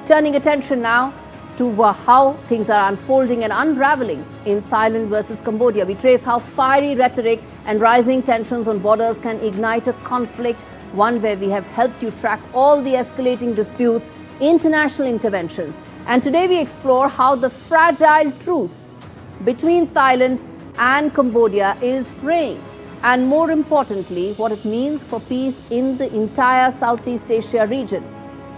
turning attention now to how things are unfolding and unraveling in Thailand versus Cambodia. We trace how fiery rhetoric and rising tensions on borders can ignite a conflict, one where we have helped you track all the escalating disputes, international interventions. And today we explore how the fragile truce between Thailand and Cambodia is fraying, and more importantly, what it means for peace in the entire Southeast Asia region.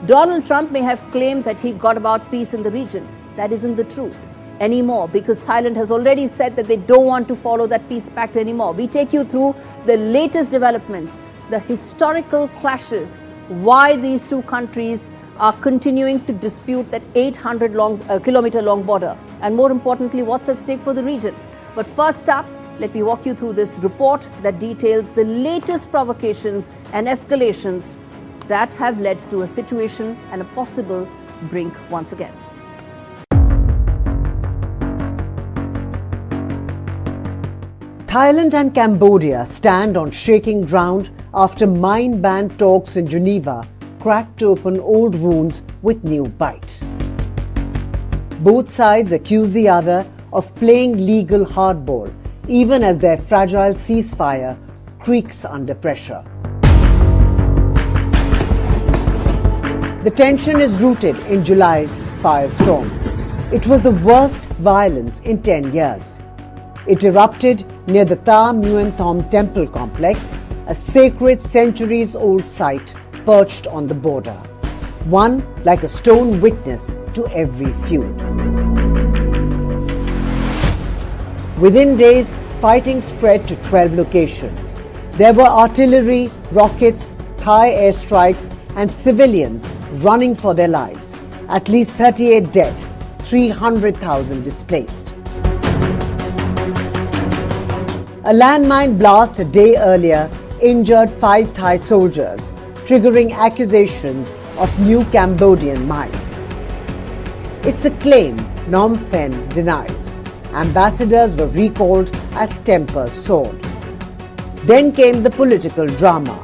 Donald Trump may have claimed that he got about peace in the region. That isn't the truth anymore, because Thailand has already said that they don't want to follow that peace pact anymore. We take you through the latest developments, the historical clashes, why these two countries are continuing to dispute that 800-kilometer long border, and more importantly, what's at stake for the region. But first up, let me walk you through this report that details the latest provocations and escalations that have led to a situation and a possible brink once again. Thailand and Cambodia stand on shaking ground after mine-ban talks in Geneva cracked open old wounds with new bite. Both sides accuse the other of playing legal hardball, even as their fragile ceasefire creaks under pressure. The tension is rooted in July's firestorm. It was the worst violence in 10 years. It erupted near the Tha Mueang Thom temple complex, a sacred centuries-old site perched on the border, one like a stone witness to every feud. Within days, fighting spread to 12 locations. There were artillery, rockets, Thai airstrikes, and civilians running for their lives. At least 38 dead, 300,000 displaced. A landmine blast a day earlier injured 5 Thai soldiers, triggering accusations of new Cambodian mines. It's a claim Phnom Penh denies. Ambassadors were recalled as tempers soared. Then came the political drama.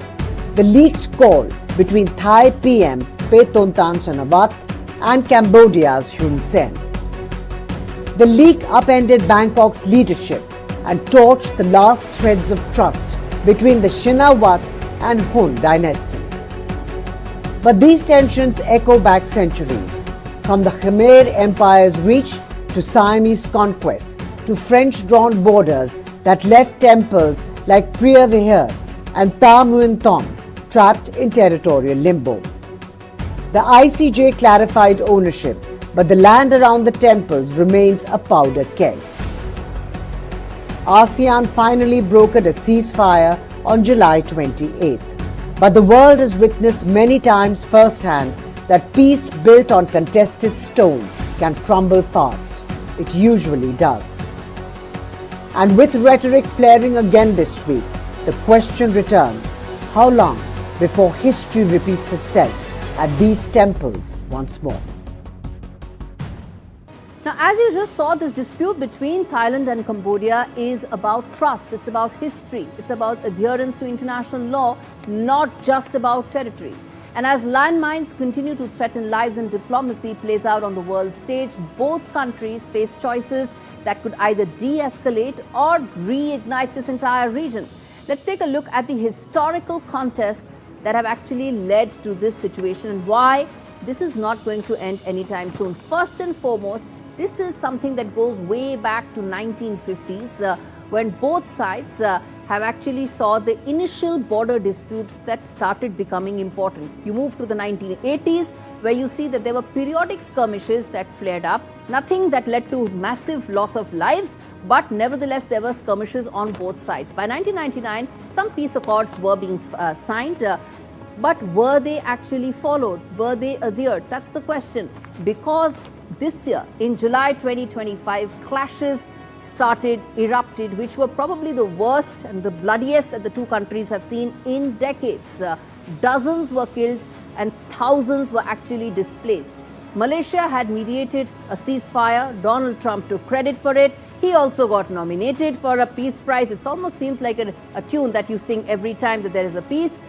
The leaked call between Thai PM Paetongtarn Shinawatra and Cambodia's Hun Sen. The leak upended Bangkok's leadership and torched the last threads of trust between the Shinawatra and Hun dynasty. But these tensions echo back centuries, from the Khmer Empire's reach to Siamese conquest to French-drawn borders that left temples like Preah Vihear and Tha Mueang Thom trapped in territorial limbo. The ICJ clarified ownership, but the land around the temples remains a powder keg. ASEAN finally brokered a ceasefire on July 28th, but the world has witnessed many times firsthand that peace built on contested stone can crumble fast. It usually does. And with rhetoric flaring again this week, the question returns: how long before history repeats itself at these temples once more? Now, as you just saw, this dispute between Thailand and Cambodia is about trust. It's about history. It's about adherence to international law, not just about territory. And as landmines continue to threaten lives and diplomacy plays out on the world stage, both countries face choices that could either de-escalate or reignite this entire region. Let's take a look at the historical contexts that have actually led to this situation and why this is not going to end anytime soon. First and foremost, this is something that goes way back to 1950s when both sides have actually saw the initial border disputes that started becoming important. You move to the 1980s where you see that there were periodic skirmishes that flared up, nothing that led to massive loss of lives, but nevertheless there were skirmishes on both sides. By 1999, some peace accords were being signed, but were they actually followed? Were they adhered? That's the question. Because this year, in July 2025, clashes erupted, which were probably the worst and the bloodiest that the two countries have seen in decades. Dozens were killed and thousands were actually displaced. Malaysia had mediated a ceasefire. Donald Trump took credit for it. He also got nominated for a peace prize. It almost seems like a tune that you sing every time that there is a peace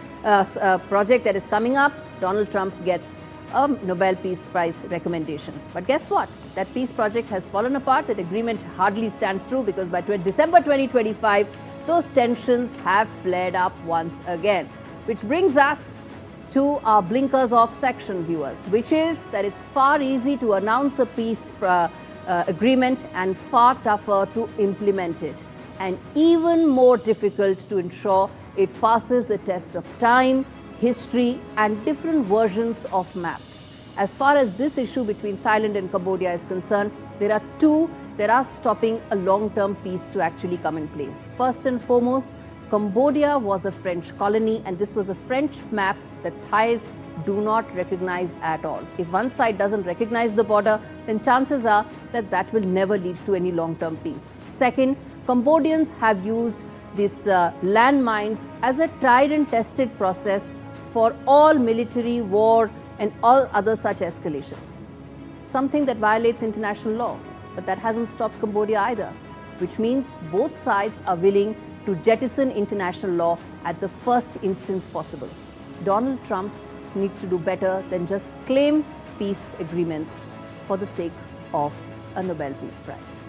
project that is coming up. Donald Trump gets a Nobel Peace Prize recommendation. But guess what? That peace project has fallen apart. That agreement hardly stands true because by December 2025, those tensions have flared up once again. Which brings us to our blinkers off section, viewers, which is that it's far easy to announce a peace agreement and far tougher to implement it, and even more difficult to ensure it passes the test of time, history and different versions of maps. As far as this issue between Thailand and Cambodia is concerned, there are two that are stopping a long-term peace to actually come in place. First and foremost, Cambodia was a French colony and this was a French map that Thais do not recognize at all. If one side doesn't recognize the border, then chances are that that will never lead to any long-term peace. Second, Cambodians have used these landmines as a tried and tested process for all military, war and all other such escalations. Something that violates international law, but that hasn't stopped Cambodia either, which means both sides are willing to jettison international law at the first instance possible. Donald Trump needs to do better than just claim peace agreements for the sake of a Nobel Peace Prize.